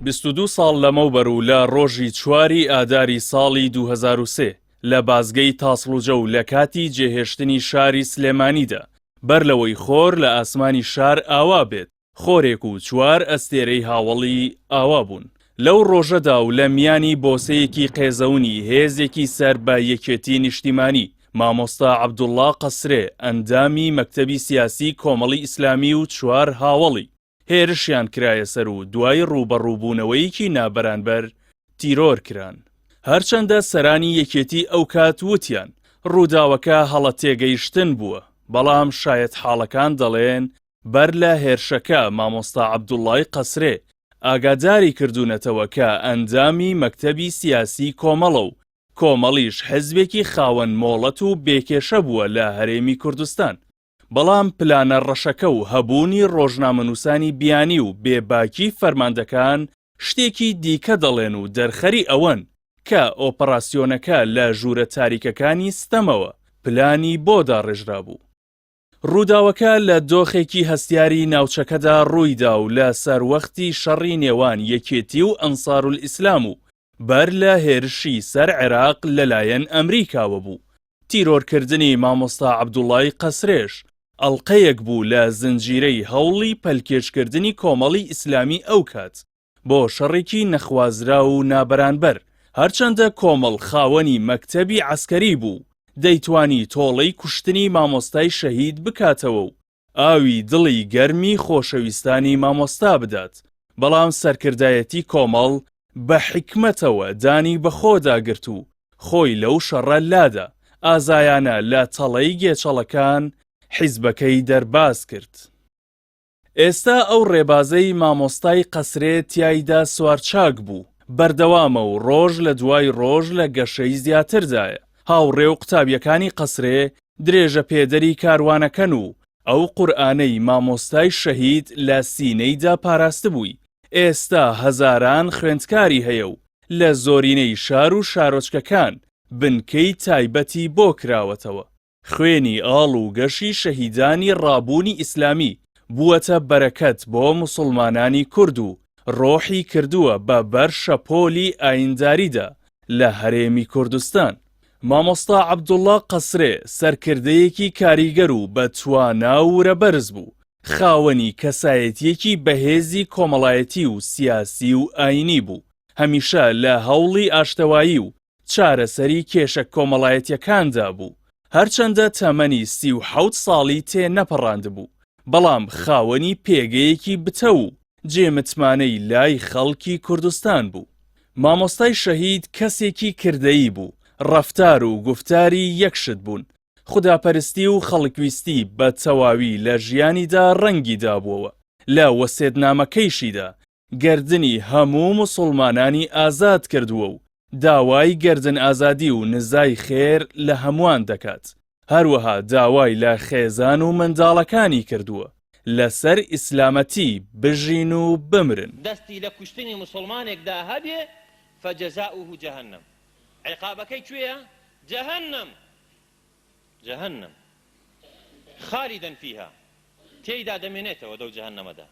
22 ساڵ لەمەوبەر و لە ڕۆژی 4 ئاداری ساڵی 2003 لە بازگەی تاسڵوجە و لە کاتی جێهێشتنی شاری سلێمانیدا بەر لەوەی خۆر لە ئاسمانی شار ئاوا بێت خۆرێک و 4 ئەستێرەی هاوڵی ئاوا بوون. لەو ڕۆژەدا و لە میانی بۆسەیەکی قێزەونی هێزێکی سەر بە یەکێتی نیشتیمانی مامۆستا عەبدوڵڵا قەسرێ ئەندامی مەکتەبی سیاسی کۆمەڵی ئیسلامی و 4 هاوڵی هێرشیان کرایە سەر و دوای ڕوبەڕووبوونەوەیەکی نابەرانبەر تیرۆر کران. هەرچەندە سەرانی یەکێتی ئەو کات وتیان ڕووداوەکە هەڵە تێگەیشتن بووە، بەڵام شایەت حاڵەکان دەڵێن بەر لە هێرشەکە مامۆستا عەبدوڵڵای قەسرێ ئاگاداری کردوونەتەوە کە ئەندامی مەکتەبی سیاسی کۆمەڵە و کۆمەڵیش حزبێکی خاوەن مۆڵەت و بێکێشە بووە لە هەرێمی کوردستان. بەڵام پلانە ڕەشەکە و هەبوونی ڕۆژنامەنووسانی بیانی و بێباکی فەرماندەکان شتێکی دیکە دەڵێن و دەرخەری ئەوەن کە ئۆپەراسیۆنەکە لە ژوورە تاریکەکانی ستەمەوە پلانی بۆ داڕێژرا بوو. ڕووداوەکە لە دۆخێکی هەستیاری ناوچەکەدا ڕوویدا و لە سەروەختی شەڕی نێوان یەکێتی و ئەنساروولئیسلام و بەر لە هێرشی سەر عێراق لەلایەن ئەمریکاوە بوو. تیرۆرکردنی مامۆستا عەبدوڵڵای قەسرێش ئەڵقەیەک بوو لە زنجیرەی هەوڵی پەلکێشکردنی کۆمەڵی ئیسلامی ئەو کات بۆ شەڕێکی نەخوازرا و نابەرانبەر. هەرچەندە کۆمەڵ خاوەنی مەکتەبی عەسکەری بوو دەیتوانی تۆڵەی کوشتنی مامۆستای شەهید بکاتەوە و ئاوی دڵی گەرمی خۆشەویستانی مامۆستا بدات، بەڵام سەرکردایەتی کۆمەڵ بە حیکمەتەوە دانی بەخۆدا گرت و خۆی لەو شەڕە لادا ئازایانە لە تەڵەی گێچەڵەکان حیزبەکەی دەرباز کرد. ئێستا ئەو ڕێبازەی مامۆستای قەسرێ تیایدا سوارچاک بوو، بەردەوامە و ڕۆژ لە دوای ڕۆژ لە گەشەی زیاتردایە. هاوڕێ و قوتابیەکانی قەسرێ درێژە پێدەری کاروانەکەن و ئەو قورئانەی مامۆستای شەهید لە سینەیدا پاراست بووی. ئێستا هەزاران خوێندکاری هەیە و لە زۆرینەی شار و شارۆچکەکان بنکەی تایبەتی بۆ کراوەتەوە. خوێنی ئاڵ و گەشی شەهیدانی ڕابوونی ئیسلامی بووەتە بەرەکەت بۆ موسڵمانانی کورد و ڕۆحی کردووە بە بەر شەپۆلی ئاینداریدا لە هەرێمی کوردستان. مامۆستا عەبدوڵڵا قەسرێ سەرکردەیەکی کاریگەر و بە توانا و رەبەرز بوو، خاوەنی کەسایەتیەکی بەهێزی کۆمەڵایەتی و سیاسی و ئاینی بوو. هەمیشە لە هەوڵی ئاشتەوایی و چارەسەری کێشە کۆمەڵایەتیەکاندا بوو. هەرچەندە تەمەنی 37 ساڵی تێ نەپەڕاند بوو، بەڵام خاوەنی پێگەیەکی بتە و جێمتمانەی لای خەڵکی کوردستان بوو. مامۆستای شەهید کەسێکی کردەیی بوو، ڕەفتار و گفتاری یەکشت بوون. خوداپەرستی و خەڵکویستی بە تەواوی لە ژیانیدا ڕەنگی دابووەوە. لە وەسێدنامەکەیشیدا گەردنی هەموو موسڵمانانی ئازاد کردووە و داوای گەردن ئازادی و نزای خێر لە هەمووان دەکات. هەروەها داوای لە خێزان و منداڵەکانی کردووە لەسەر ئیسلامەتی بژین و بمرن. دەستی لە کوشتنی موسڵمانێکدا هەبێ فەجەزاؤه جەهەنەم، عقابەکەی کوێیە؟ جەهەنەم. جەهەنەم خالیدەن فیها، تێیدا دەمێنێتەوە دەو جەهەنەمەدا.